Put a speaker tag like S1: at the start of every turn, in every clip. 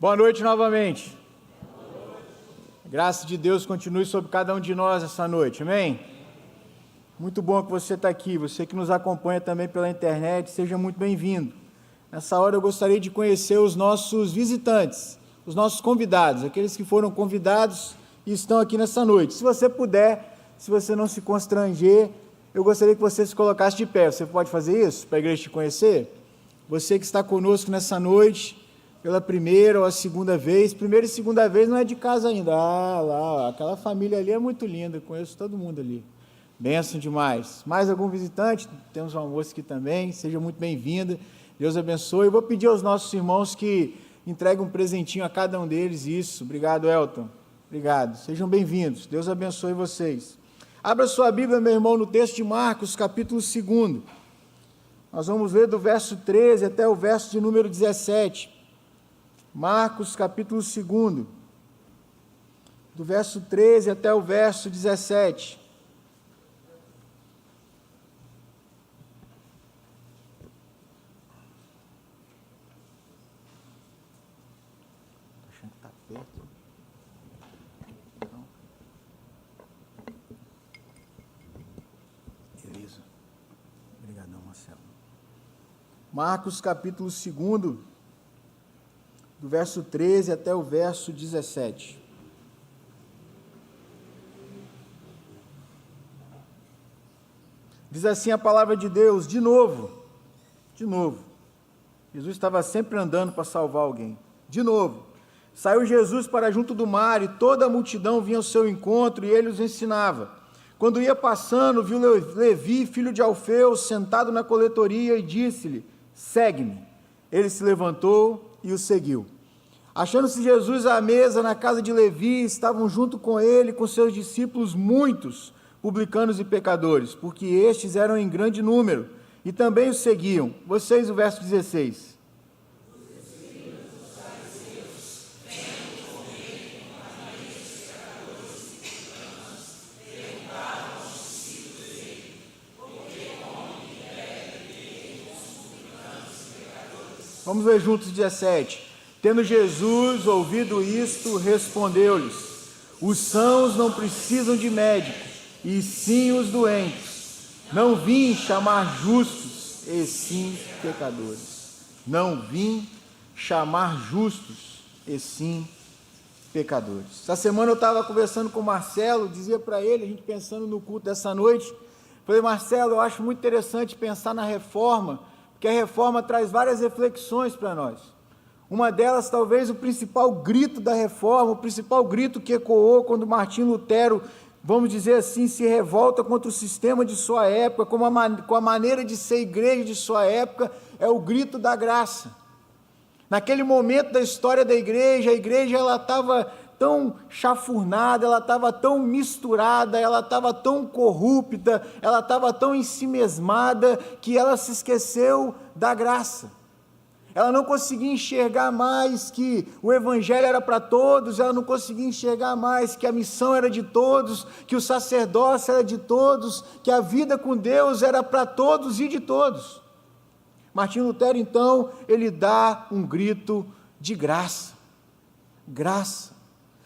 S1: Boa noite novamente. A graça de Deus continue sobre cada um de nós essa noite, amém? Muito bom que você está aqui, você que nos acompanha também pela internet, seja muito bem-vindo. Nessa hora eu gostaria de conhecer os nossos visitantes, os nossos convidados, aqueles que foram convidados e estão aqui nessa noite. Se você puder, se você não se constranger, eu gostaria que você se colocasse de pé. Você pode fazer isso para a igreja te conhecer? Você que está conosco nessa noite, pela primeira ou a segunda vez, primeira e segunda vez não é de casa ainda, lá, aquela família ali é muito linda, conheço todo mundo ali, bênção demais. Mais algum visitante? Temos uma moça aqui também, seja muito bem-vinda, Deus abençoe. Eu vou pedir aos nossos irmãos que entreguem um presentinho a cada um deles, isso, obrigado Elton, obrigado, sejam bem-vindos, Deus abençoe vocês. Abra sua Bíblia, meu irmão, no texto de Marcos, capítulo 2, nós vamos ler do verso 13 até o verso de número 17, Marcos, capítulo 2, do verso 13 até o verso 17. Estou achando que está perto. Não. Beleza. Obrigadão, Marcelo. Marcos, capítulo 2, do verso 13 até o verso 17. Diz assim a palavra de Deus, de novo, Jesus estava sempre andando para salvar alguém, de novo, saiu Jesus para junto do mar e toda a multidão vinha ao seu encontro e ele os ensinava. Quando ia passando, viu Levi, filho de Alfeu, sentado na coletoria e disse-lhe, segue-me. Ele se levantou e o seguiu. Achando-se Jesus à mesa na casa de Levi, estavam junto com ele, com seus discípulos, muitos publicanos e pecadores, porque estes eram em grande número, e também os seguiam. Vocês, o verso 16. Vamos ver juntos 17. Tendo Jesus ouvido isto, respondeu-lhes, os sãos não precisam de médico, e sim os doentes. Não vim chamar justos, e sim pecadores. Não vim chamar justos, e sim pecadores. Essa semana eu estava conversando com o Marcelo, dizia para ele, a gente pensando no culto dessa noite, falei, Marcelo, eu acho muito interessante pensar na reforma, porque a reforma traz várias reflexões para nós. Uma delas, talvez, o principal grito da reforma, o principal grito que ecoou quando Martinho Lutero, vamos dizer assim, se revolta contra o sistema de sua época, com a maneira de ser igreja de sua época, é o grito da graça. Naquele momento da história da igreja, a igreja ela estava tão chafurnada, ela estava tão misturada, ela estava tão corrupta, ela estava tão ensimesmada, que ela se esqueceu da graça. Ela não conseguia enxergar mais que o evangelho era para todos, ela não conseguia enxergar mais que a missão era de todos, que o sacerdócio era de todos, que a vida com Deus era para todos e de todos. Martinho Lutero, então, ele dá um grito de graça. Graça.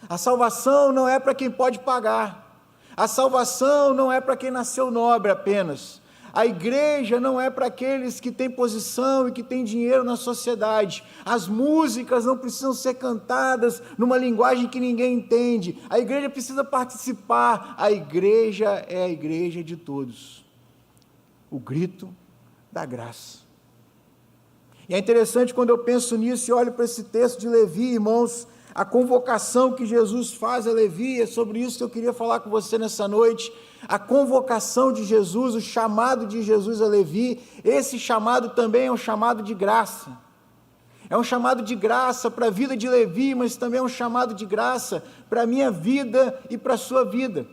S1: A salvação não é para quem pode pagar. A salvação não é para quem nasceu nobre apenas. A igreja não é para aqueles que têm posição e que têm dinheiro na sociedade. As músicas não precisam ser cantadas numa linguagem que ninguém entende. A igreja precisa participar. A igreja é a igreja de todos. O grito da graça. E é interessante quando eu penso nisso e olho para esse texto de Levi, irmãos, a convocação que Jesus faz a Levi, é sobre isso que eu queria falar com você nessa noite. A convocação de Jesus, o chamado de Jesus a Levi, esse chamado também é um chamado de graça. É um chamado de graça para a vida de Levi, mas também é um chamado de graça para a minha vida e para a sua vida.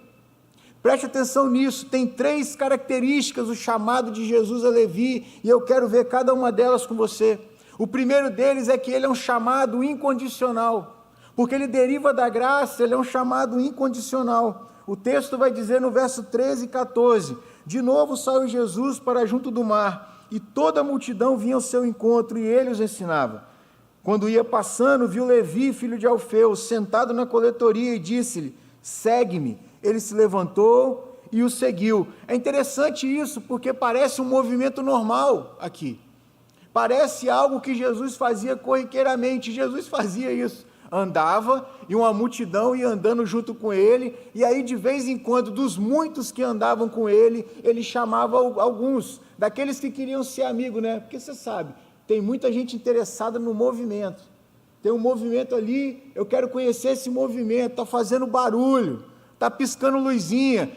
S1: Preste atenção nisso, tem 3 características o chamado de Jesus a Levi, e eu quero ver cada uma delas com você. O primeiro deles é que ele é um chamado incondicional, porque ele deriva da graça, ele é um chamado incondicional. O texto vai dizer no verso 13 e 14, de novo saiu Jesus para junto do mar, e toda a multidão vinha ao seu encontro, e ele os ensinava. Quando ia passando, viu Levi, filho de Alfeu, sentado na coletoria e disse-lhe: segue-me. Ele se levantou e o seguiu. É interessante isso, porque parece um movimento normal aqui. Parece algo que Jesus fazia corriqueiramente. Jesus fazia isso. Andava e uma multidão ia andando junto com ele, e aí de vez em quando, dos muitos que andavam com ele, ele chamava alguns, daqueles que queriam ser amigos, né? Porque você sabe, tem muita gente interessada no movimento. Tem um movimento ali, eu quero conhecer esse movimento, está fazendo barulho, está piscando luzinha.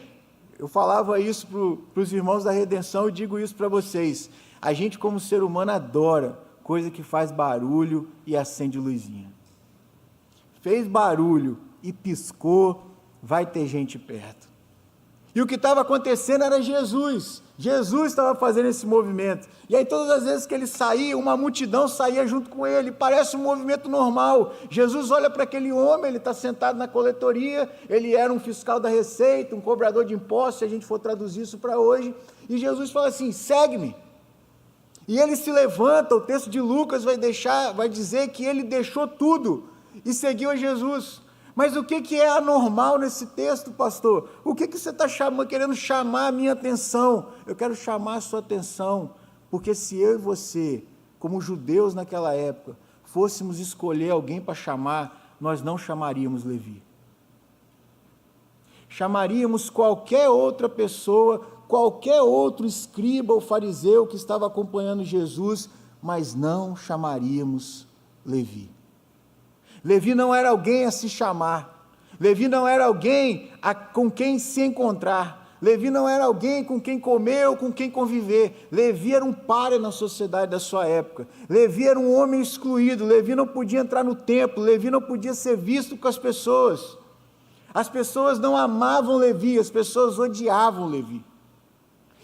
S1: Eu falava isso para os irmãos da redenção e digo isso para vocês. A gente como ser humano adora coisa que faz barulho e acende luzinha. Fez barulho e piscou, vai ter gente perto. E o que estava acontecendo era Jesus. Jesus estava fazendo esse movimento. E aí todas as vezes que ele saía, uma multidão saía junto com ele. Parece um movimento normal. Jesus olha para aquele homem, ele está sentado na coletoria, ele era um fiscal da Receita, um cobrador de impostos, se a gente for traduzir isso para hoje. E Jesus fala assim: segue-me. E ele se levanta, o texto de Lucas vai dizer que ele deixou tudo e seguiu a Jesus. Mas o que é anormal nesse texto, pastor? O que você está querendo chamar a minha atenção? Eu quero chamar a sua atenção, porque se eu e você, como judeus naquela época, fôssemos escolher alguém para chamar, nós não chamaríamos Levi. Chamaríamos qualquer outra pessoa, qualquer outro escriba ou fariseu que estava acompanhando Jesus, mas não chamaríamos Levi. Levi não era alguém a se chamar, Levi não era alguém com quem se encontrar, Levi não era alguém com quem comer ou com quem conviver. Levi era um páreo na sociedade da sua época, Levi era um homem excluído, Levi não podia entrar no templo, Levi não podia ser visto com as pessoas não amavam Levi, as pessoas odiavam Levi.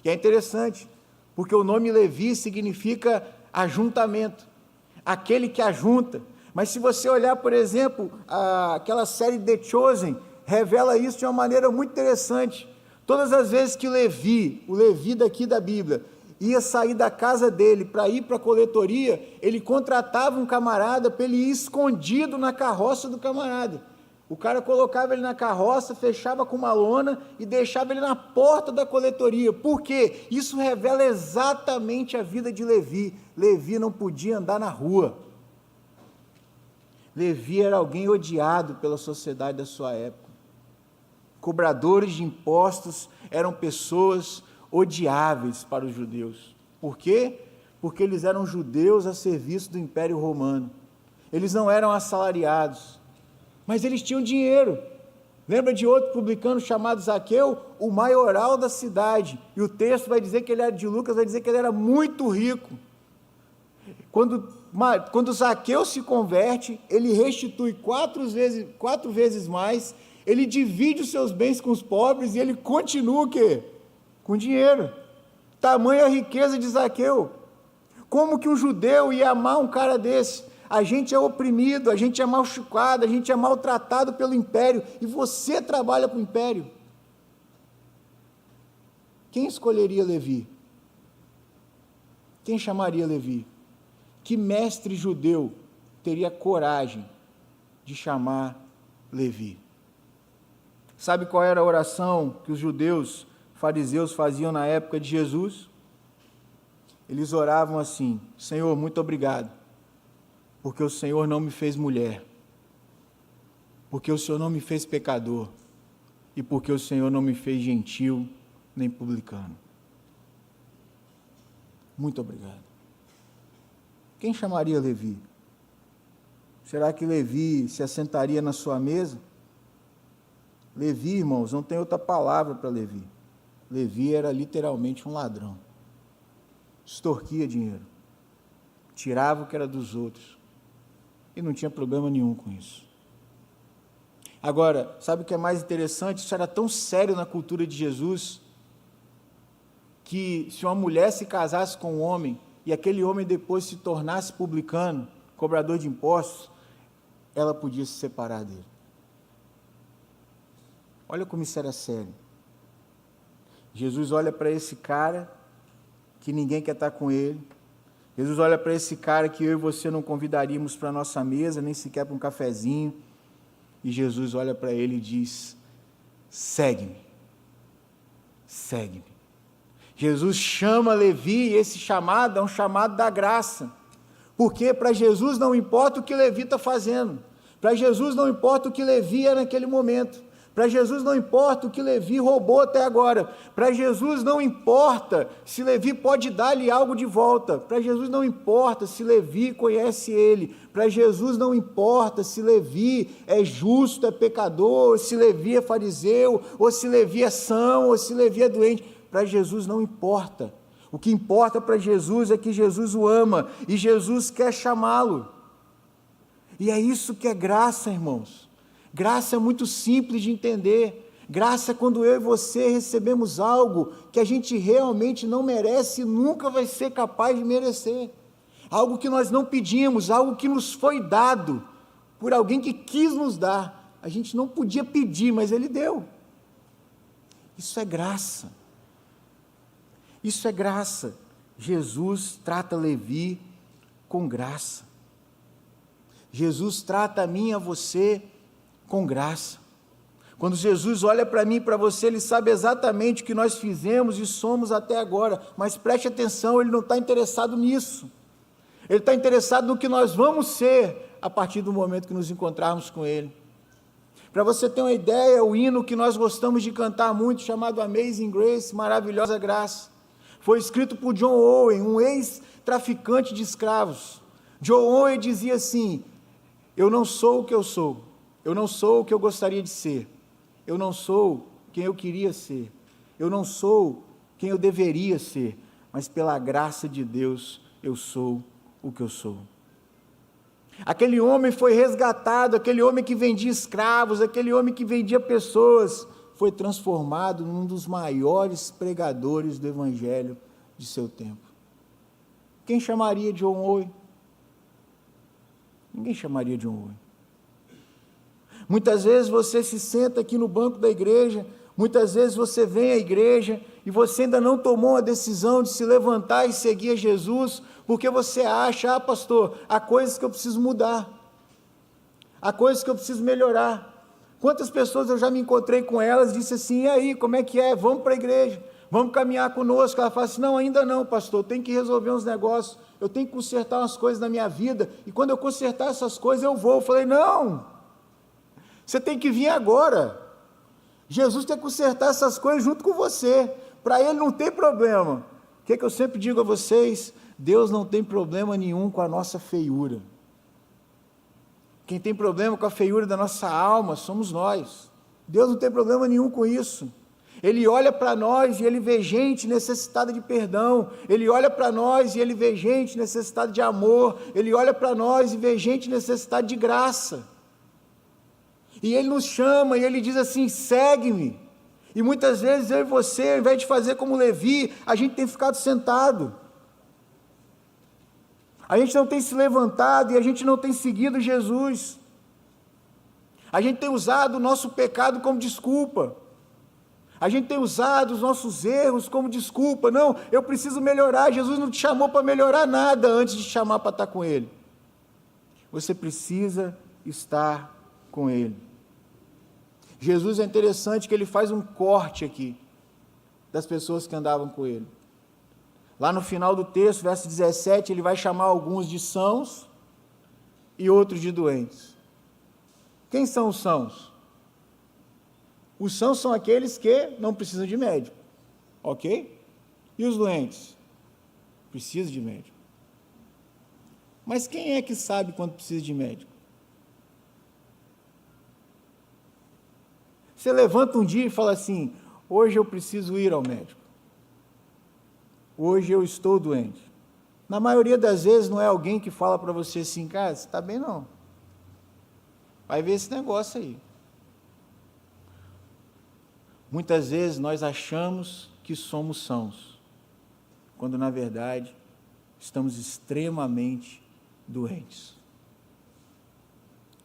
S1: E é interessante, porque o nome Levi significa ajuntamento, aquele que ajunta. Mas se você olhar, por exemplo, aquela série The Chosen, revela isso de uma maneira muito interessante. Todas as vezes que o Levi daqui da Bíblia, ia sair da casa dele para ir para a coletoria, ele contratava um camarada para ele ir escondido na carroça do camarada. O cara colocava ele na carroça, fechava com uma lona e deixava ele na porta da coletoria. Por quê? Isso revela exatamente a vida de Levi. Levi não podia andar na rua. Levi era alguém odiado pela sociedade da sua época. Cobradores de impostos eram pessoas odiáveis para os judeus. Por quê? Porque eles eram judeus a serviço do Império Romano. Eles não eram assalariados, mas eles tinham dinheiro. Lembra de outro publicano chamado Zaqueu? O maioral da cidade. E o texto vai dizer que ele era de Lucas, vai dizer que ele era muito rico. Quando Zaqueu se converte, ele restitui quatro vezes mais, ele divide os seus bens com os pobres e ele continua o quê? Com dinheiro. Tamanha a riqueza de Zaqueu. Como que um judeu ia amar um cara desse? A gente é oprimido, a gente é machucado, a gente é maltratado pelo império, e você trabalha para o império. Quem escolheria Levi? Quem chamaria Levi? Que mestre judeu teria coragem de chamar Levi? Sabe qual era a oração que os judeus fariseus faziam na época de Jesus? Eles oravam assim: Senhor, muito obrigado, porque o Senhor não me fez mulher, porque o Senhor não me fez pecador, e porque o Senhor não me fez gentil nem publicano. Muito obrigado. Quem chamaria Levi? Será que Levi se assentaria na sua mesa? Levi, irmãos, não tem outra palavra para Levi. Levi era literalmente um ladrão. Extorquia dinheiro. Tirava o que era dos outros. E não tinha problema nenhum com isso. Agora, sabe o que é mais interessante? Isso era tão sério na cultura de Jesus, que se uma mulher se casasse com um homem, e aquele homem depois se tornasse publicano, cobrador de impostos, ela podia se separar dele. Olha como isso era sério. Jesus olha para esse cara, que ninguém quer estar com ele, Jesus olha para esse cara que eu e você não convidaríamos para a nossa mesa, nem sequer para um cafezinho, e Jesus olha para ele e diz: segue-me, segue-me. Jesus chama Levi, e esse chamado é um chamado da graça, porque para Jesus não importa o que Levi está fazendo, para Jesus não importa o que Levi é naquele momento, para Jesus não importa o que Levi roubou até agora, para Jesus não importa se Levi pode dar-lhe algo de volta, para Jesus não importa se Levi conhece ele, para Jesus não importa se Levi é justo, é pecador, se Levi é fariseu, ou se Levi é são, ou se Levi é doente, para Jesus não importa. O que importa para Jesus é que Jesus o ama, e Jesus quer chamá-lo, e é isso que é graça, irmãos. Graça é muito simples de entender. Graça é quando eu e você recebemos algo que a gente realmente não merece e nunca vai ser capaz de merecer. Algo que nós não pedimos, algo que nos foi dado por alguém que quis nos dar. A gente não podia pedir, mas Ele deu. Isso é graça. Isso é graça. Jesus trata Levi com graça. Jesus trata a mim e a você com graça. Quando Jesus olha para mim e para você, Ele sabe exatamente o que nós fizemos e somos até agora, mas preste atenção, Ele não está interessado nisso. Ele está interessado no que nós vamos ser a partir do momento que nos encontrarmos com Ele. Para você ter uma ideia, o hino que nós gostamos de cantar muito, chamado Amazing Grace, Maravilhosa Graça, foi escrito por John Owen, um ex-traficante de escravos. John Owen dizia assim: eu não sou o que eu sou, eu não sou o que eu gostaria de ser, eu não sou quem eu queria ser, eu não sou quem eu deveria ser, mas pela graça de Deus eu sou o que eu sou. Aquele homem foi resgatado, aquele homem que vendia escravos, aquele homem que vendia pessoas, foi transformado num dos maiores pregadores do Evangelho de seu tempo. Quem chamaria John Owen? Ninguém chamaria John Owen. Muitas vezes você se senta aqui no banco da igreja, muitas vezes você vem à igreja e você ainda não tomou a decisão de se levantar e seguir a Jesus, porque você acha: ah, pastor, há coisas que eu preciso mudar, há coisas que eu preciso melhorar. Quantas pessoas eu já me encontrei com elas e disse assim: e aí, como é que é? Vamos para a igreja, vamos caminhar conosco. Ela fala assim: não, ainda não, pastor, eu tenho que resolver uns negócios, eu tenho que consertar umas coisas na minha vida, e quando eu consertar essas coisas eu vou. Eu falei: não, você tem que vir agora. Jesus tem que consertar essas coisas junto com você, para Ele não tem problema. O que eu sempre digo a vocês? Deus não tem problema nenhum com a nossa feiura. Quem tem problema com a feiura da nossa alma somos nós. Deus não tem problema nenhum com isso. Ele olha para nós e Ele vê gente necessitada de perdão, Ele olha para nós e Ele vê gente necessitada de amor, Ele olha para nós e vê gente necessitada de graça, e Ele nos chama e Ele diz assim: segue-me. E muitas vezes eu e você, ao invés de fazer como Levi, a gente tem ficado sentado, a gente não tem se levantado e a gente não tem seguido Jesus, a gente tem usado o nosso pecado como desculpa, a gente tem usado os nossos erros como desculpa. Não, eu preciso melhorar. Jesus não te chamou para melhorar nada antes de te chamar para estar com Ele. Você precisa estar com Ele. Jesus, é interessante que Ele faz um corte aqui das pessoas que andavam com Ele. Lá no final do texto, verso 17, Ele vai chamar alguns de sãos e outros de doentes. Quem são os sãos? Os sãos são aqueles que não precisam de médico, ok? E os doentes? Precisam de médico. Mas quem é que sabe quando precisa de médico? Você levanta um dia e fala assim: hoje eu preciso ir ao médico, hoje eu estou doente. Na maioria das vezes não é alguém que fala para você assim: cara, você está bem não, vai ver esse negócio aí. Muitas vezes nós achamos que somos sãos, quando na verdade estamos extremamente doentes.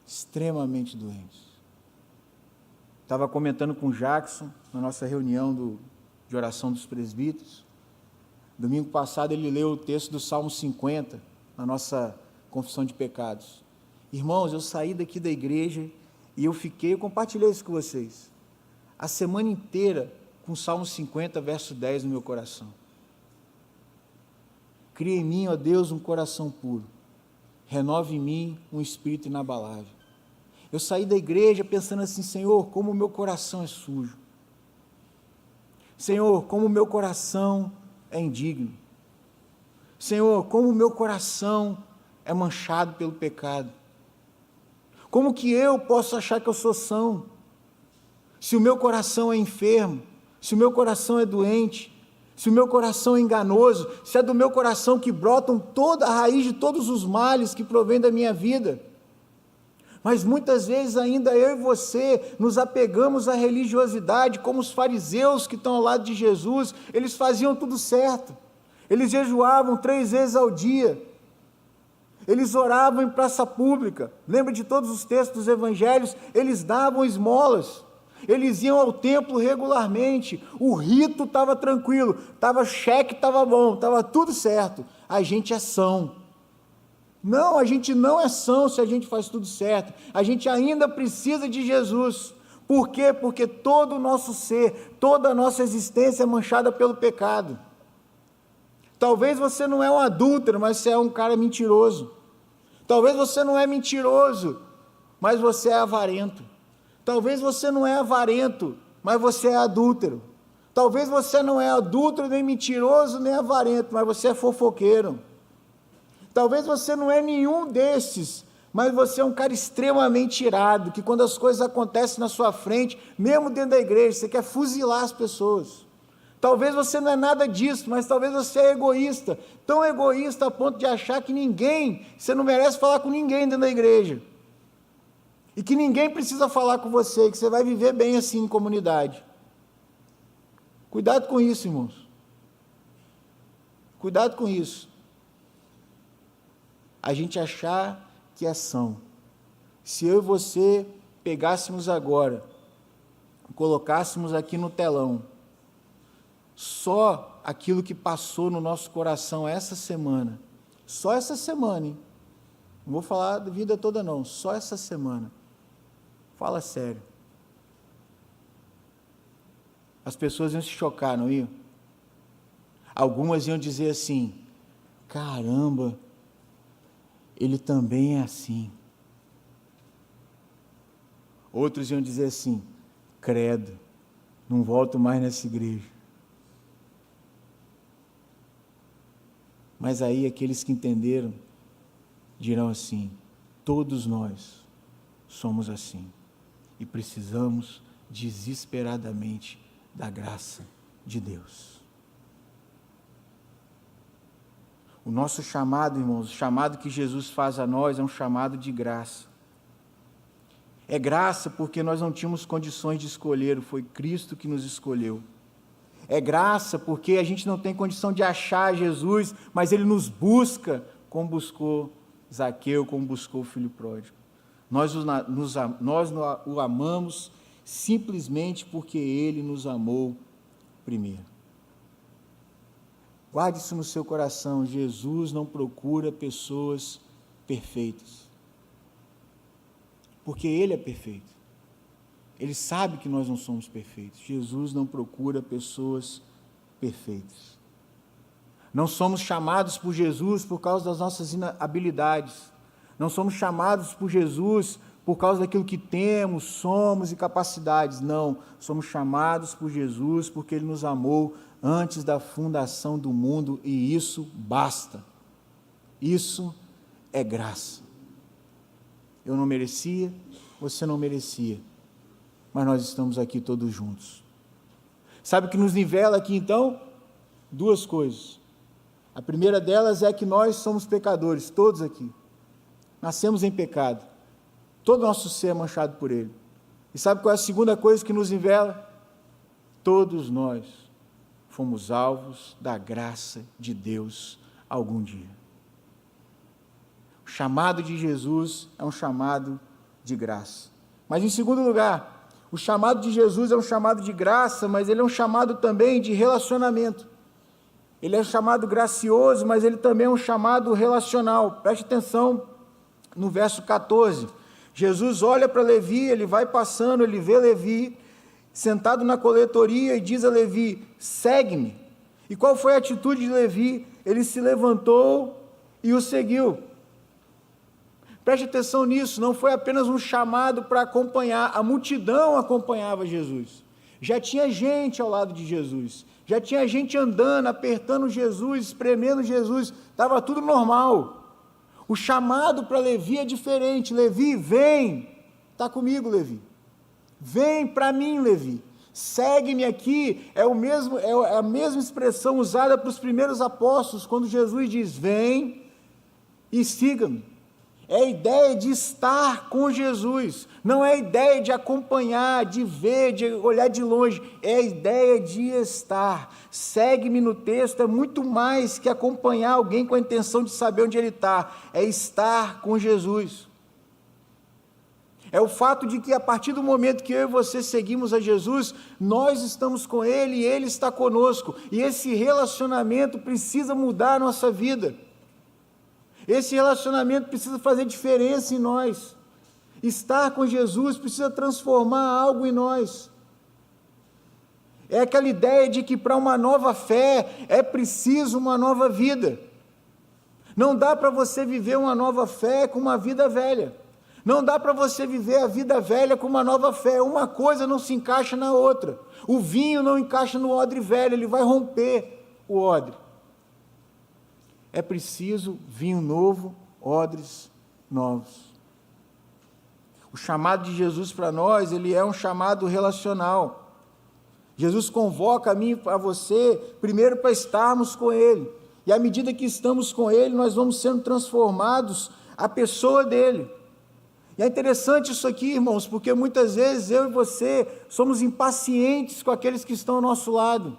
S1: Extremamente doentes. Estava comentando com o Jackson, na nossa reunião de oração dos presbíteros, Domingo passado ele leu o texto do Salmo 50, na nossa confissão de pecados. Irmãos, eu saí daqui da igreja e eu compartilhei isso com vocês, a semana inteira com o Salmo 50, verso 10 no meu coração. Cria em mim, ó Deus, um coração puro, renove em mim um espírito inabalável. Eu saí da igreja pensando assim: Senhor, como o meu coração é sujo, Senhor, como o meu coração é indigno, Senhor, como o meu coração é manchado pelo pecado, como que eu posso achar que eu sou são, se o meu coração é enfermo, se o meu coração é doente, se o meu coração é enganoso, se é do meu coração que brotam toda a raiz de todos os males que provém da minha vida. Mas muitas vezes ainda eu e você nos apegamos à religiosidade, como os fariseus que estão ao lado de Jesus. Eles faziam tudo certo, eles jejuavam 3 vezes ao dia, eles oravam em praça pública, lembra de todos os textos dos evangelhos, eles davam esmolas, eles iam ao templo regularmente, o rito estava tranquilo, estava cheque, estava bom, estava tudo certo. A gente é são. Não, a gente não é são se a gente faz tudo certo, a gente ainda precisa de Jesus. Por quê? Porque todo o nosso ser, toda a nossa existência é manchada pelo pecado. Talvez você não é um adúltero, mas você é um cara mentiroso. Talvez você não é mentiroso, mas você é avarento. Talvez você não é avarento, mas você é adúltero. Talvez você não é adúltero, nem mentiroso, nem avarento, mas você é fofoqueiro. Talvez você não é nenhum desses, mas você é um cara extremamente irado, que quando as coisas acontecem na sua frente, mesmo dentro da igreja, você quer fuzilar as pessoas. Talvez você não é nada disso, mas talvez você é egoísta, tão egoísta a ponto de achar que você não merece falar com ninguém dentro da igreja, e que ninguém precisa falar com você, que você vai viver bem assim em comunidade. Cuidado com isso, irmãos. Cuidado com isso. A gente achar que é são. Se eu e você pegássemos agora, colocássemos aqui no telão, só aquilo que passou no nosso coração essa semana, só essa semana, hein? Não vou falar da vida toda não, só essa semana. Fala sério. As pessoas iam se chocar, não iam? Algumas iam dizer assim: caramba, ele também é assim. Outros iam dizer assim: credo, não volto mais nessa igreja. Mas aí aqueles que entenderam dirão assim: todos nós somos assim e precisamos desesperadamente da graça de Deus. O nosso chamado, irmãos, o chamado que Jesus faz a nós é um chamado de graça. É graça porque nós não tínhamos condições de escolher, foi Cristo que nos escolheu. É graça porque a gente não tem condição de achar Jesus, mas Ele nos busca, como buscou Zaqueu, como buscou o filho pródigo. Nós o amamos simplesmente porque Ele nos amou primeiro. Guarde isso no seu coração: Jesus não procura pessoas perfeitas, porque Ele é perfeito. Ele sabe que nós não somos perfeitos. Jesus não procura pessoas perfeitas. Não somos chamados por Jesus por causa das nossas habilidades. Não somos chamados por Jesus por causa daquilo que temos, somos e capacidades. Não, somos chamados por Jesus porque Ele nos amou antes da fundação do mundo, e isso basta. Isso é graça. Eu não merecia, você não merecia, mas nós estamos aqui todos juntos. Sabe o que nos nivela aqui então? 2 coisas. A primeira delas é que nós somos pecadores, todos aqui. Nascemos em pecado. Todo o nosso ser é manchado por ele. E sabe qual é a segunda coisa que nos nivela? Todos nós fomos alvos da graça de Deus algum dia. O chamado de Jesus é um chamado de graça. Mas em segundo lugar, o chamado de Jesus é um chamado de graça, mas ele é um chamado também de relacionamento. ele é chamado gracioso, mas ele também é um chamado relacional. Preste atenção no verso 14. Jesus olha para Levi, ele vai passando, ele vê Levi sentado na coletoria e diz a Levi: segue-me. E qual foi a atitude de Levi? Ele se levantou e o seguiu. Preste atenção nisso, não foi apenas um chamado para acompanhar, a multidão acompanhava Jesus. Já tinha gente ao lado de Jesus, já tinha gente andando, apertando Jesus, espremendo Jesus, estava tudo normal. O chamado para Levi é diferente. Levi, vem, está comigo, Levi. Vem para mim, Levi. Segue-me aqui, é a mesma expressão usada para os primeiros apóstolos, quando Jesus diz: vem e siga-me. É a ideia de estar com Jesus, não é a ideia de acompanhar, de ver, de olhar de longe, é a ideia de estar. Segue-me no texto é muito mais que acompanhar alguém com a intenção de saber onde ele está, é estar com Jesus. É o fato de que a partir do momento que eu e você seguimos a Jesus, nós estamos com Ele e Ele está conosco, e esse relacionamento precisa mudar a nossa vida. Esse relacionamento precisa fazer diferença em nós. Estar com Jesus precisa transformar algo em nós. É aquela ideia de que para uma nova fé é preciso uma nova vida. Não dá para você viver uma nova fé com uma vida velha. Não dá para você viver a vida velha com uma nova fé. Uma coisa não se encaixa na outra. O vinho não encaixa no odre velho, ele vai romper o odre. É preciso vinho novo, odres novos. O chamado de Jesus para nós, ele é um chamado relacional. Jesus convoca a mim e a você, primeiro para estarmos com Ele. E à medida que estamos com Ele, nós vamos sendo transformados à pessoa dEle. E é interessante isso aqui, irmãos, porque muitas vezes eu e você somos impacientes com aqueles que estão ao nosso lado.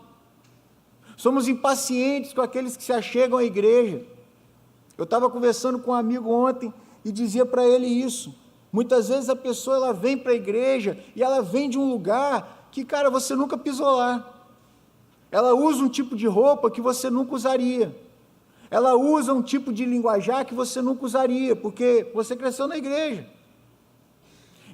S1: Somos impacientes com aqueles que se achegam à igreja. Eu estava conversando com um amigo ontem e dizia para ele isso. Muitas vezes a pessoa ela vem para a igreja e ela vem de um lugar que, cara, você nunca pisou lá. Ela usa um tipo de roupa que você nunca usaria. Ela usa um tipo de linguajar que você nunca usaria, porque você cresceu na igreja.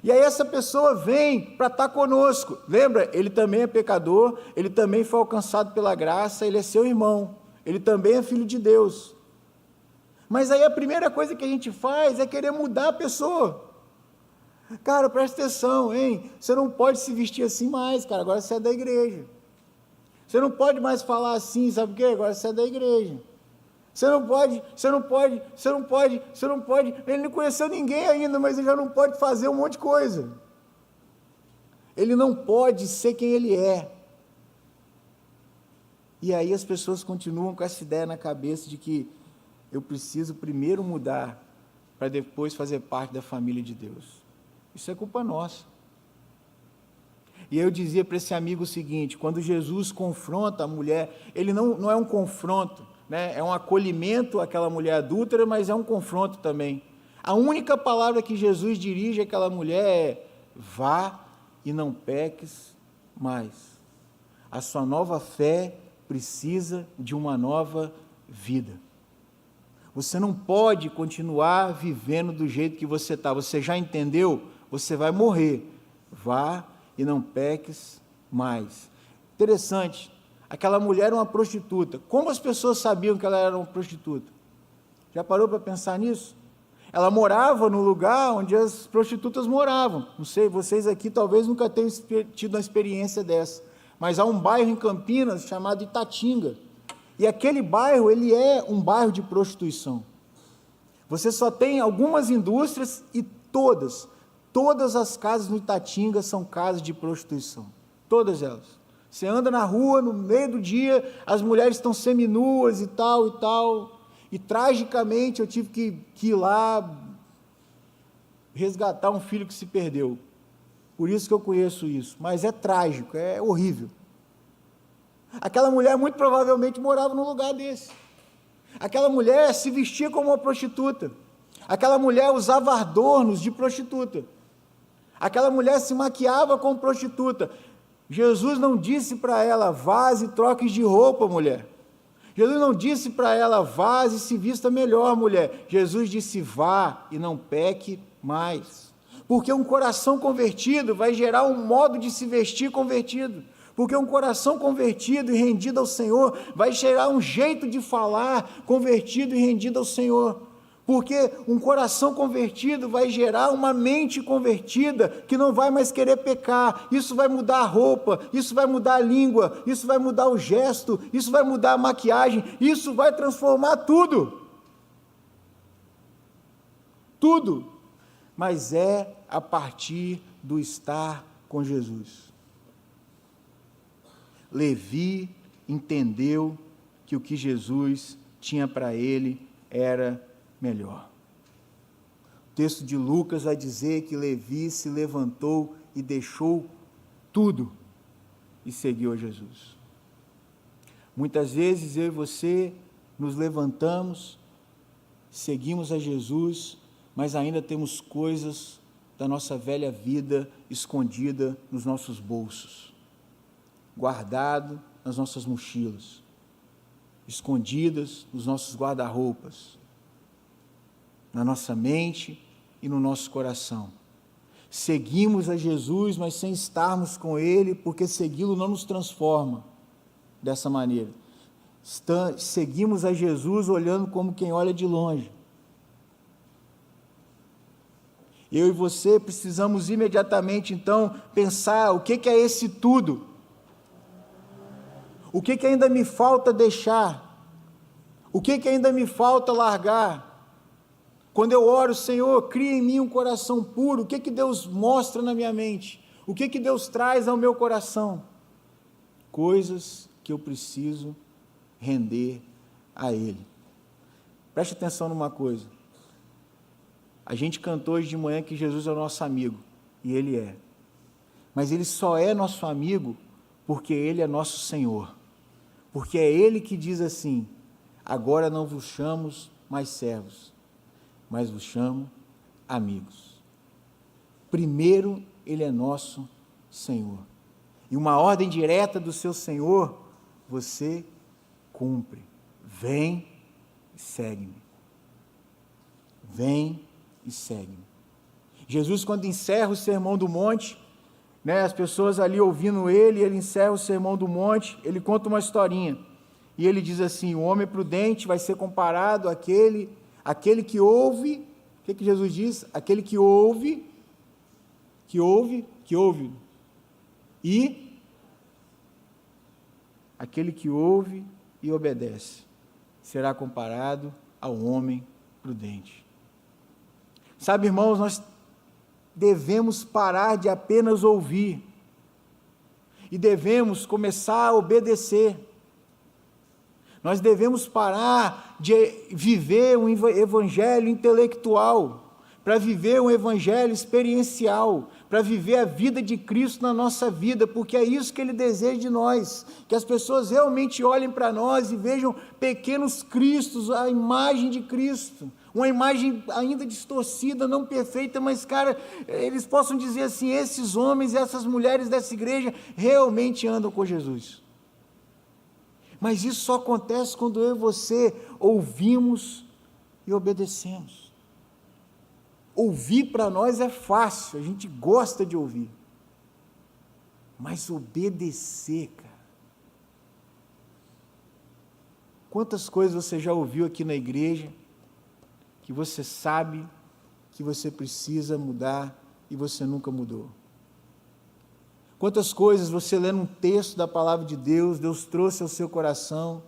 S1: E aí essa pessoa vem para estar conosco. Lembra, ele também é pecador, ele também foi alcançado pela graça, ele é seu irmão, ele também é filho de Deus. Mas aí a primeira coisa que a gente faz é querer mudar a pessoa. Cara, presta atenção, hein? Você não pode se vestir assim mais, cara, agora você é da igreja. Você não pode mais falar assim, sabe o quê? Agora você é da igreja. Você não pode. Ele não conheceu ninguém ainda, mas ele já não pode fazer um monte de coisa. Ele não pode ser quem ele é. E aí as pessoas continuam com essa ideia na cabeça de que eu preciso primeiro mudar para depois fazer parte da família de Deus. Isso é culpa nossa. E eu dizia para esse amigo o seguinte: quando Jesus confronta a mulher, ele não é um confronto, né? É um acolhimento àquela mulher adúltera, mas é um confronto também. A única palavra que Jesus dirige àquela mulher é: vá e não peques mais. A sua nova fé precisa de uma nova vida. Você não pode continuar vivendo do jeito que você está. Você já entendeu? Você vai morrer. Vá e não peques mais. Interessante. Aquela mulher era uma prostituta. Como as pessoas sabiam que ela era uma prostituta? Já parou para pensar nisso? Ela morava no lugar onde as prostitutas moravam. Não sei, vocês aqui talvez nunca tenham tido uma experiência dessa. Mas há um bairro em Campinas chamado Itatinga. E aquele bairro, ele é um bairro de prostituição. Você só tem algumas indústrias e todas as casas no Itatinga são casas de prostituição. Todas elas. Você anda na rua, no meio do dia, as mulheres estão seminuas e tal. E tragicamente eu tive que ir lá resgatar um filho que se perdeu. Por isso que eu conheço isso. Mas é trágico, é horrível. Aquela mulher muito provavelmente morava num lugar desse. Aquela mulher se vestia como uma prostituta. Aquela mulher usava adornos de prostituta. Aquela mulher se maquiava como prostituta. Jesus não disse para ela: vaze e troque de roupa, mulher. Jesus não disse para ela, vá e se vista melhor, mulher. Jesus disse, vá e não peque mais. Porque um coração convertido vai gerar um modo de se vestir convertido. Porque um coração convertido e rendido ao Senhor vai gerar um jeito de falar convertido e rendido ao Senhor. Porque um coração convertido vai gerar uma mente convertida que não vai mais querer pecar. Isso vai mudar a roupa, isso vai mudar a língua, isso vai mudar o gesto, isso vai mudar a maquiagem, isso vai transformar tudo. Tudo. Mas é a partir do estar com Jesus. Levi entendeu que o que Jesus tinha para ele era melhor. O texto de Lucas vai dizer que Levi se levantou e deixou tudo e seguiu a Jesus. Muitas vezes eu e você nos levantamos, seguimos a Jesus, mas ainda temos coisas da nossa velha vida escondida nos nossos bolsos, guardado nas nossas mochilas, escondidas nos nossos guarda-roupas, na nossa mente e no nosso coração. Seguimos a Jesus, mas sem estarmos com Ele, porque segui-lo não nos transforma dessa maneira. Seguimos a Jesus olhando como quem olha de longe. Eu e você precisamos imediatamente, então, pensar o que é esse tudo. O que ainda me falta deixar? O que ainda me falta largar? Quando eu oro, Senhor, cria em mim um coração puro, o que Deus mostra na minha mente? O que Deus traz ao meu coração? Coisas que eu preciso render a Ele. Preste atenção numa coisa. A gente cantou hoje de manhã que Jesus é o nosso amigo, e Ele é. Mas Ele só é nosso amigo porque Ele é nosso Senhor. Porque é Ele que diz assim, agora não vos chamo mais servos, mas vos chamo amigos. Primeiro, Ele é nosso Senhor. E uma ordem direta do seu Senhor, você cumpre. Vem e segue-me. Vem e segue-me. Jesus, quando encerra o Sermão do Monte, as pessoas ali ouvindo ele encerra o Sermão do Monte, ele conta uma historinha. E ele diz assim, o homem prudente vai ser comparado àquele que ouve, o que Jesus diz? Aquele que ouve, e aquele que ouve e obedece, será comparado ao homem prudente. Sabe, irmãos, nós devemos parar de apenas ouvir, e devemos começar a obedecer. Nós devemos parar de viver um evangelho intelectual, para viver um evangelho experiencial, para viver a vida de Cristo na nossa vida, porque é isso que Ele deseja de nós, que as pessoas realmente olhem para nós e vejam pequenos Cristos, a imagem de Cristo, uma imagem ainda distorcida, não perfeita, mas, cara, eles possam dizer assim, esses homens e essas mulheres dessa igreja realmente andam com Jesus. Mas isso só acontece quando eu e você ouvimos e obedecemos. Ouvir para nós é fácil, a gente gosta de ouvir. Mas obedecer, cara. Quantas coisas você já ouviu aqui na igreja, que você sabe que você precisa mudar e você nunca mudou? Quantas coisas você lendo um texto da palavra de Deus, Deus trouxe ao seu coração,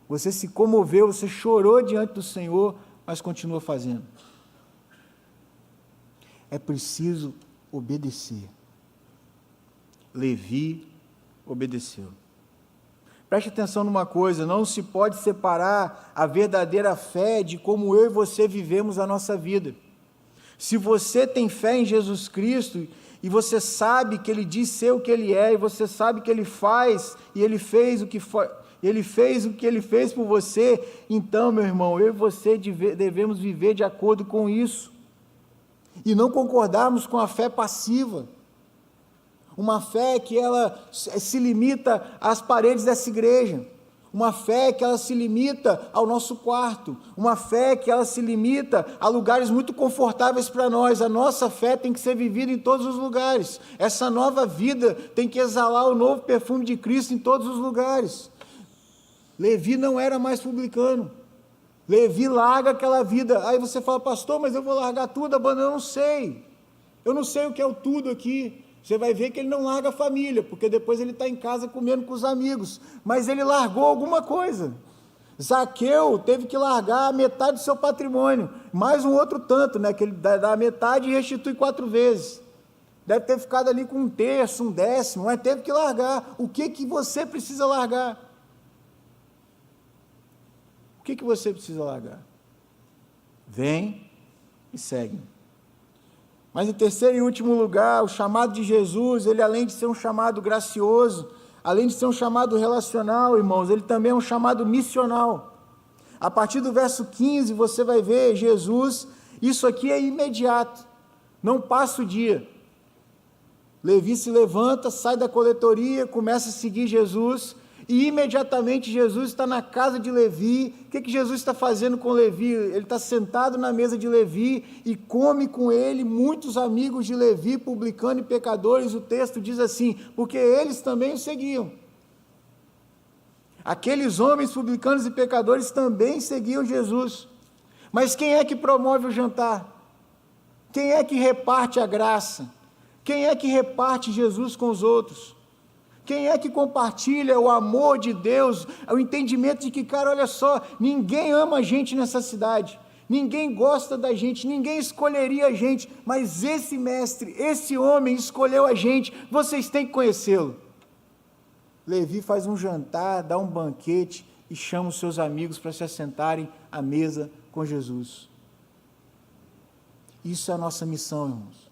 S1: você se comoveu, você chorou diante do Senhor, mas continua fazendo. É preciso obedecer. Levi obedeceu. Preste atenção numa coisa, não se pode separar a verdadeira fé de como eu e você vivemos a nossa vida. Se você tem fé em Jesus Cristo, e você sabe que Ele diz ser o que Ele é, e você sabe que Ele faz, e Ele fez o que Ele fez por você, então, meu irmão, eu e você devemos viver de acordo com isso, e não concordarmos com a fé passiva, uma fé que ela se limita às paredes dessa igreja, uma fé que ela se limita ao nosso quarto, uma fé que ela se limita a lugares muito confortáveis para nós. A nossa fé tem que ser vivida em todos os lugares. Essa nova vida tem que exalar o novo perfume de Cristo em todos os lugares. Levi não era mais publicano. Levi larga aquela vida. Aí você fala, pastor, mas eu vou largar tudo, abandonar, eu não sei. Eu não sei o que é o tudo aqui. Você vai ver que ele não larga a família, porque depois ele está em casa comendo com os amigos. Mas ele largou alguma coisa. Zaqueu teve que largar a metade do seu patrimônio. Mais um outro tanto, né? Que ele dá a metade e restitui 4 vezes. Deve ter ficado ali com 1/3, 1/10, mas teve que largar. O que você precisa largar? O que você precisa largar? Vem e segue. Mas em terceiro e último lugar, o chamado de Jesus, ele além de ser um chamado gracioso, além de ser um chamado relacional, irmãos, ele também é um chamado missional. A partir do verso 15, você vai ver Jesus, isso aqui é imediato, não passa o dia. Levi se levanta, sai da coletoria, começa a seguir Jesus, e imediatamente Jesus está na casa de Levi. O que Jesus está fazendo com Levi? Ele está sentado na mesa de Levi e come com ele muitos amigos de Levi, publicano e pecadores. O texto diz assim, porque eles também o seguiam. Aqueles homens publicanos e pecadores também seguiam Jesus. Mas quem é que promove o jantar? Quem é que reparte a graça? Quem é que reparte Jesus com os outros? Quem é que compartilha o amor de Deus, o entendimento de que, cara, olha só, ninguém ama a gente nessa cidade, ninguém gosta da gente, ninguém escolheria a gente, mas esse mestre, esse homem escolheu a gente, vocês têm que conhecê-lo. Levi faz um jantar, dá um banquete e chama os seus amigos para se assentarem à mesa com Jesus. Isso é a nossa missão, irmãos.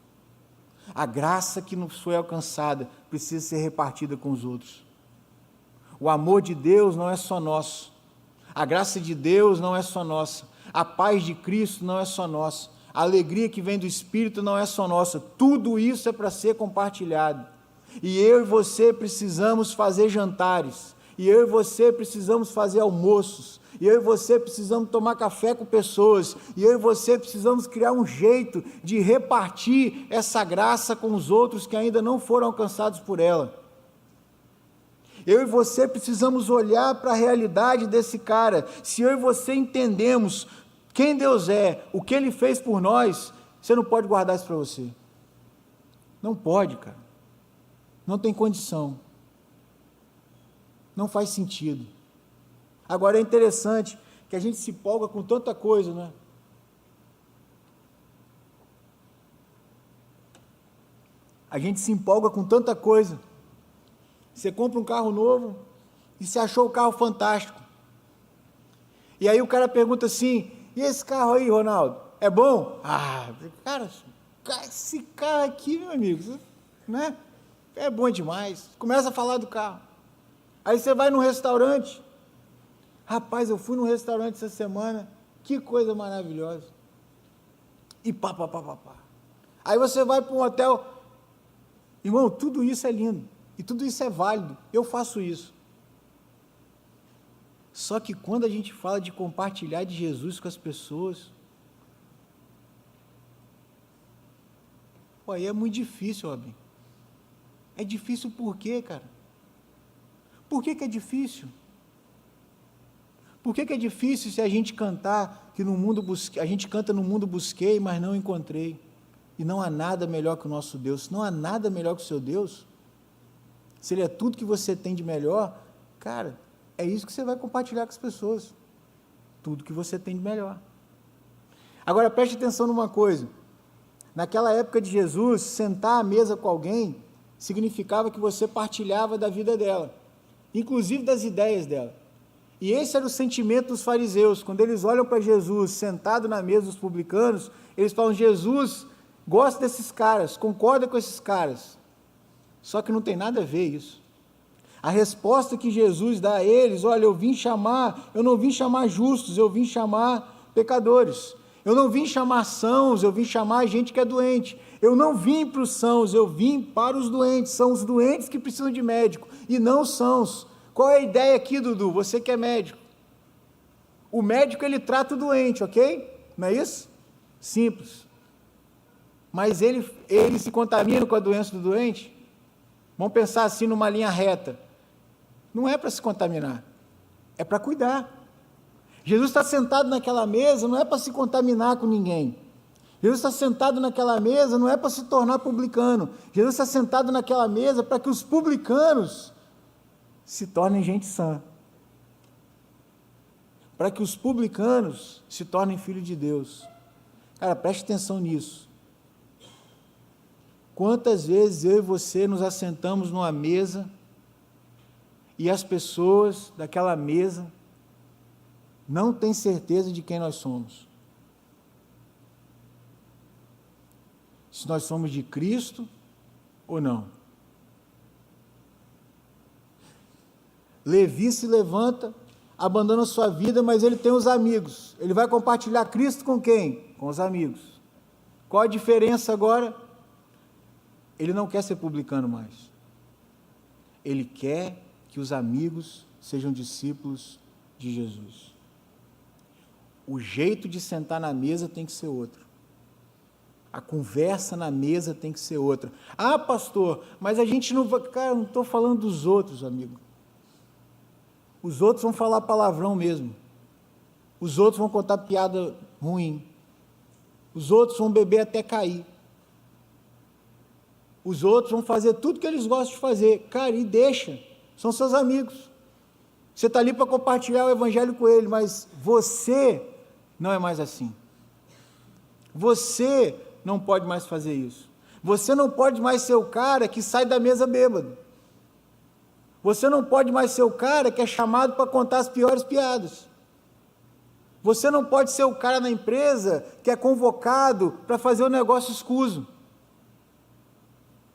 S1: A graça que nos foi alcançada precisa ser repartida com os outros. O amor de Deus não é só nosso. A graça de Deus não é só nossa. A paz de Cristo não é só nossa. A alegria que vem do Espírito não é só nossa. Tudo isso é para ser compartilhado. E eu e você precisamos fazer jantares. E eu e você precisamos fazer almoços. E eu e você precisamos tomar café com pessoas, e eu e você precisamos criar um jeito de repartir essa graça com os outros que ainda não foram alcançados por ela. Eu e você precisamos olhar para a realidade desse cara. Se eu e você entendemos quem Deus é, o que Ele fez por nós, você não pode guardar isso para você. Não pode, cara. Não tem condição. Não faz sentido. Agora é interessante que a gente se empolga com tanta coisa, né? A gente se empolga com tanta coisa. Você compra um carro novo e você achou o carro fantástico. E aí o cara pergunta assim, e esse carro aí, Ronaldo, é bom? Ah, cara, esse carro aqui, meu amigo, né? É bom demais. Começa a falar do carro. Aí você vai num restaurante. Rapaz, eu fui num restaurante essa semana, que coisa maravilhosa. E pá. Aí você vai para um hotel, irmão, tudo isso é lindo, e tudo isso é válido, eu faço isso. Só que quando a gente fala de compartilhar de Jesus com as pessoas, aí é muito difícil, Robin. É difícil por quê, cara? Por que é difícil? Por que é difícil se a gente cantar que no mundo a gente canta no mundo busquei, mas não encontrei? E não há nada melhor que o nosso Deus. Se não há nada melhor que o seu Deus, se Ele é tudo que você tem de melhor, cara, é isso que você vai compartilhar com as pessoas. Tudo que você tem de melhor. Agora preste atenção numa coisa. Naquela época de Jesus, sentar à mesa com alguém significava que você partilhava da vida dela, inclusive das ideias dela. E esse era o sentimento dos fariseus, quando eles olham para Jesus sentado na mesa dos publicanos, eles falam, Jesus gosta desses caras, concorda com esses caras, só que não tem nada a ver isso. A resposta que Jesus dá a eles, olha, eu não vim chamar justos, eu vim chamar pecadores, eu não vim chamar sãos, eu vim chamar gente que é doente, eu não vim para os sãos, eu vim para os doentes, são os doentes que precisam de médico, e não os sãos, Qual é a ideia aqui, Dudu? Você que é médico. O médico, ele trata o doente, ok? Não é isso? Simples. Mas ele se contamina com a doença do doente? Vamos pensar assim numa linha reta. Não é para se contaminar, é para cuidar. Jesus está sentado naquela mesa, não é para se contaminar com ninguém. Jesus está sentado naquela mesa, não é para se tornar publicano. Jesus está sentado naquela mesa para que os publicanos se tornem gente sã. Para que os publicanos se tornem filhos de Deus. Cara, preste atenção nisso. Quantas vezes eu e você nos assentamos numa mesa e as pessoas daquela mesa não têm certeza de quem nós somos. Se nós somos de Cristo ou não. Levi se levanta, abandona sua vida, mas ele tem os amigos. Ele vai compartilhar Cristo com quem? Com os amigos. Qual a diferença agora? Ele não quer ser publicano mais. Ele quer que os amigos sejam discípulos de Jesus. O jeito de sentar na mesa tem que ser outro. A conversa na mesa tem que ser outra. Ah, pastor, mas a gente não vai... Cara, eu não estou falando dos outros, amigo. Os outros vão falar palavrão mesmo. Os outros vão contar piada ruim. Os outros vão beber até cair. Os outros vão fazer tudo que eles gostam de fazer. Cara, e deixa. São seus amigos. Você está ali para compartilhar o evangelho com ele, mas você não é mais assim. Você não pode mais fazer isso. Você não pode mais ser o cara que sai da mesa bêbado. Você não pode mais ser o cara que é chamado para contar as piores piadas. Você não pode ser o cara na empresa que é convocado para fazer o negócio escuso.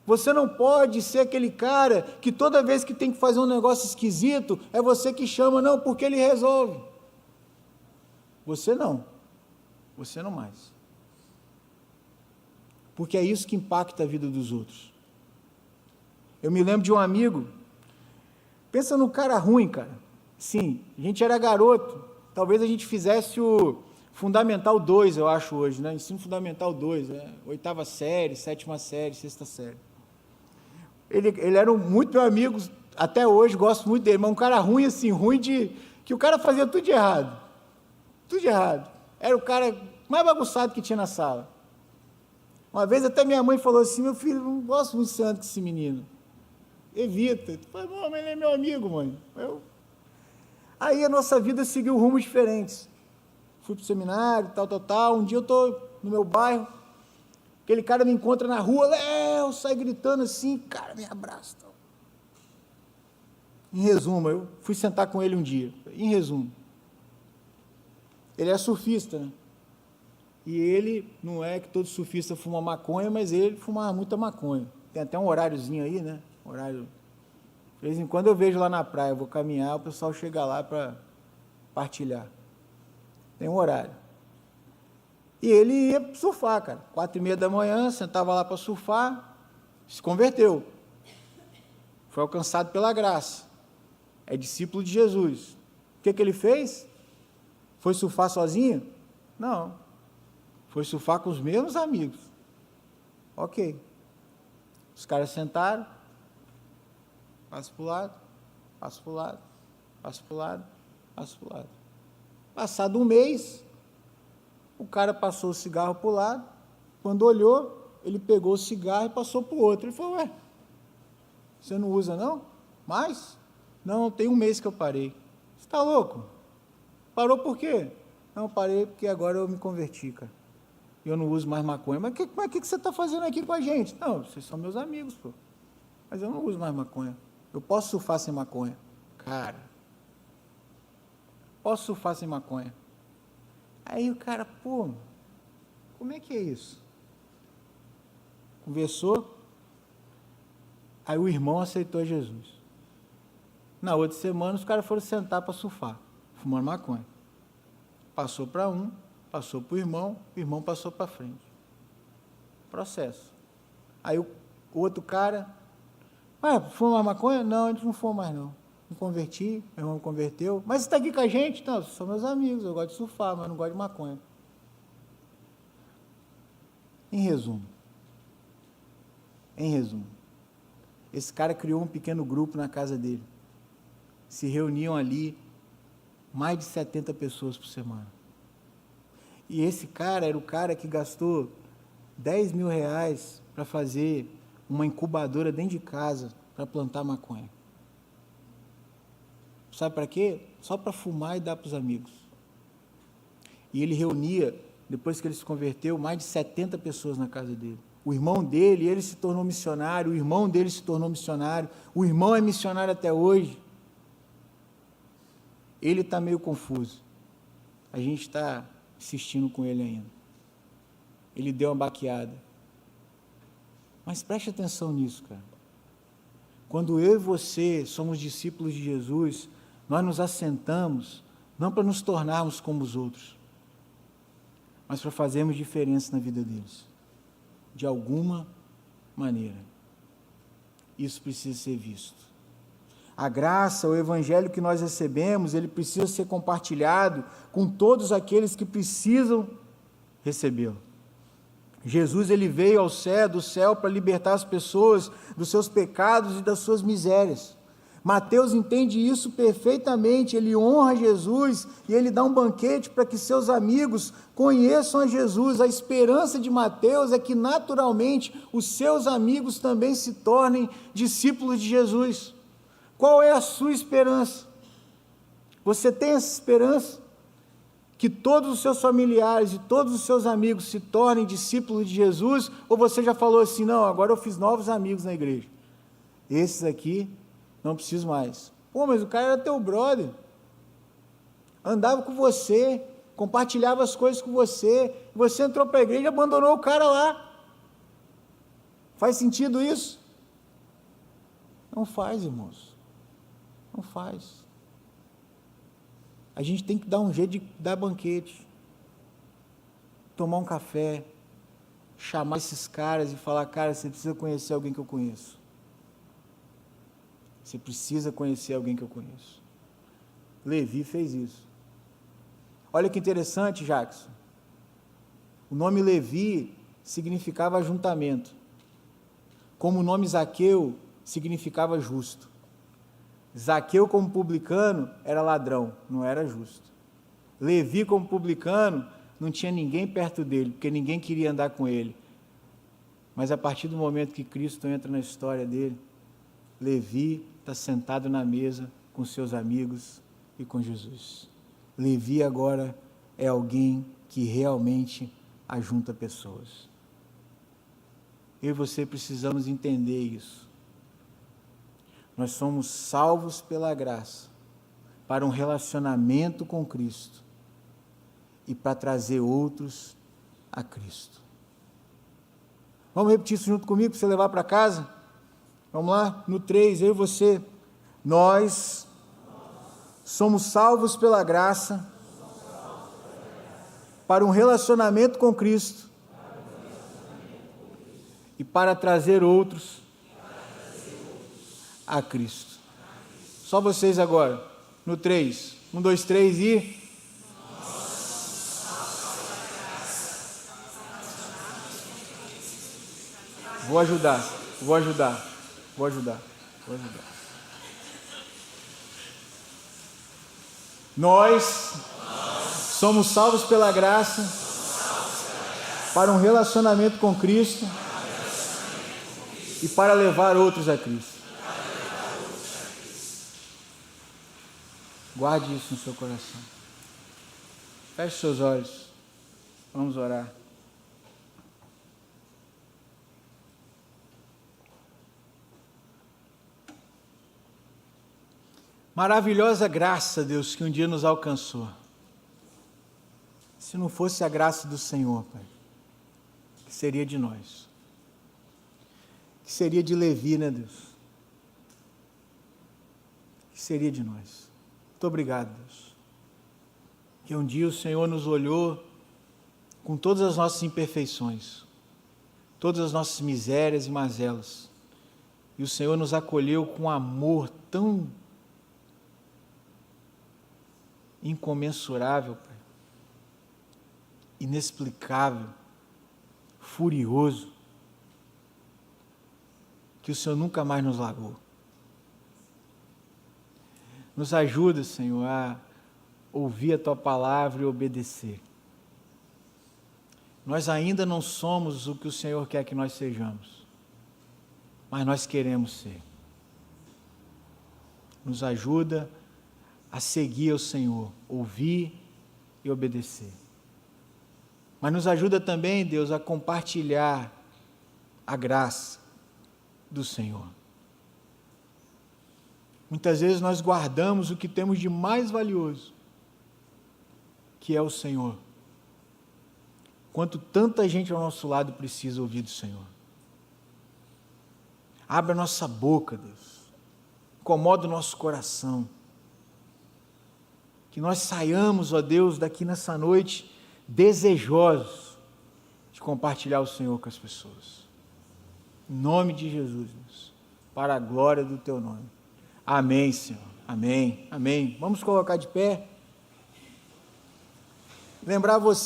S1: Você não pode ser aquele cara que toda vez que tem que fazer um negócio esquisito, é você que chama, não, porque ele resolve. Você não mais. Porque é isso que impacta a vida dos outros. Eu me lembro de um amigo, pensa num cara ruim, cara. Sim, a gente era garoto, talvez a gente fizesse o Fundamental 2, eu acho hoje, né? Ensino Fundamental 2, 8ª série, 7ª série, 6ª série. Ele era muito meu amigo, até hoje, gosto muito dele, mas um cara ruim assim, ruim de... que o cara fazia tudo de errado. Tudo de errado. Era o cara mais bagunçado que tinha na sala. Uma vez até minha mãe falou assim, meu filho, não gosto muito de ser com esse menino. Evita. Eu falei, mas ele é meu amigo, mãe. Aí a nossa vida seguiu rumos diferentes. Fui para o seminário, tal. Um dia eu estou no meu bairro, aquele cara me encontra na rua, Léo, sai gritando assim, cara, me abraça. Tal. Em resumo, eu fui sentar com ele um dia. Em resumo, ele é surfista, né? E ele, não é que todo surfista fuma maconha, mas ele fumava muita maconha. Tem até um horáriozinho aí, né? Horário. De vez em quando eu vejo lá na praia, eu vou caminhar, o pessoal chega lá para partilhar. Tem um horário. E ele ia surfar, cara. 4h30 da manhã, sentava lá para surfar, se converteu. Foi alcançado pela graça. É discípulo de Jesus. O que ele fez? Foi surfar sozinho? Não. Foi surfar com os mesmos amigos. Ok. Os caras sentaram, passo para o lado, passo para o lado, passo para o lado, passo para o lado. Passado um mês, o cara passou o cigarro para o lado, quando olhou, ele pegou o cigarro e passou para o outro. Ele falou, ué, você não usa não? Mais? Não, tem um mês que eu parei. Você está louco? Parou por quê? Não, parei porque agora eu me converti, cara. Eu não uso mais maconha. Mas o que você está fazendo aqui com a gente? Não, vocês são meus amigos, pô. Mas eu não uso mais maconha. Eu posso surfar sem maconha. Cara, posso surfar sem maconha. Aí o cara, pô, como é que é isso? Conversou, aí o irmão aceitou Jesus. Na outra semana, os caras foram sentar para surfar, fumando maconha. Passou para um, passou para o irmão passou para frente. Processo. Aí o outro cara, fuma maconha? Não, a gente não fuma mais não. me converti, meu irmão me converteu. Mas você está aqui com a gente? Não, são meus amigos, eu gosto de surfar, mas não gosto de maconha. Em resumo, esse cara criou um pequeno grupo na casa dele. Se reuniam ali mais de 70 pessoas por semana. E esse cara era o cara que gastou 10 mil reais para fazer uma incubadora dentro de casa para plantar maconha. Sabe para quê? Só para fumar e dar para os amigos. E ele reunia, depois que ele se converteu, mais de 70 pessoas na casa dele. O irmão dele, ele se tornou missionário, o irmão dele se tornou missionário, o irmão é missionário até hoje. Ele está meio confuso. A gente está insistindo com ele ainda. Ele deu uma baqueada. Mas preste atenção nisso, cara. Quando eu e você somos discípulos de Jesus, nós nos assentamos, não para nos tornarmos como os outros, mas para fazermos diferença na vida deles. De alguma maneira. Isso precisa ser visto. A graça, o evangelho que nós recebemos, ele precisa ser compartilhado com todos aqueles que precisam recebê-lo. Jesus, ele veio do céu para libertar as pessoas dos seus pecados e das suas misérias. Mateus entende isso perfeitamente, ele honra Jesus e ele dá um banquete para que seus amigos conheçam a Jesus. A esperança de Mateus é que naturalmente os seus amigos também se tornem discípulos de Jesus. Qual é a sua esperança? Você tem essa esperança? Que todos os seus familiares e todos os seus amigos se tornem discípulos de Jesus? Ou você já falou assim, não, agora eu fiz novos amigos na igreja. Esses aqui, não preciso mais. Pô, mas o cara era teu brother. Andava com você, compartilhava as coisas com você. Você entrou para a igreja e abandonou o cara lá. Faz sentido isso? Não faz, irmãos. Não faz. A gente tem que dar um jeito de dar banquete, tomar um café, chamar esses caras e falar, cara, você precisa conhecer alguém que eu conheço. Você precisa conhecer alguém que eu conheço. Levi fez isso. Olha que interessante, Jackson. O nome Levi significava ajuntamento, como o nome Zaqueu significava justo. Zaqueu, como publicano, era ladrão, não era justo. Levi, como publicano, não tinha ninguém perto dele, porque ninguém queria andar com ele. Mas a partir do momento que Cristo entra na história dele, Levi está sentado na mesa com seus amigos e com Jesus. Levi agora é alguém que realmente ajunta pessoas. Eu e você precisamos entender isso. Nós somos salvos pela graça para um relacionamento com Cristo e para trazer outros a Cristo. Vamos repetir isso junto comigo para você levar para casa? Vamos lá? No 3, eu e você. Nós somos salvos pela graça para um relacionamento com Cristo e para trazer outros a Cristo. Só vocês agora, no 3, 1, 2, 3 e... Vou ajudar. Nós somos salvos pela graça para um relacionamento com Cristo e para levar outros a Cristo. Guarde isso no seu coração. Feche seus olhos. Vamos orar. Maravilhosa graça, Deus, que um dia nos alcançou. Se não fosse a graça do Senhor, Pai, que seria de nós? Que seria de Levi, né, Deus? Que seria de nós? Muito obrigado, Deus. Que um dia o Senhor nos olhou com todas as nossas imperfeições, todas as nossas misérias e mazelas, e o Senhor nos acolheu com um amor tão incomensurável, Pai, inexplicável, furioso, que o Senhor nunca mais nos largou. Nos ajuda, Senhor, a ouvir a Tua palavra e obedecer. Nós ainda não somos o que o Senhor quer que nós sejamos, mas nós queremos ser. Nos ajuda a seguir ao Senhor, ouvir e obedecer. Mas nos ajuda também, Deus, a compartilhar a graça do Senhor. Muitas vezes nós guardamos o que temos de mais valioso, que é o Senhor. Quanto tanta gente ao nosso lado precisa ouvir do Senhor. Abra a nossa boca, Deus. Incomoda o nosso coração. Que nós saiamos, ó Deus, daqui nessa noite, desejosos de compartilhar o Senhor com as pessoas. Em nome de Jesus, Deus. Para a glória do Teu nome. Amém, Senhor. Amém. Amém. Vamos colocar de pé. Lembrar você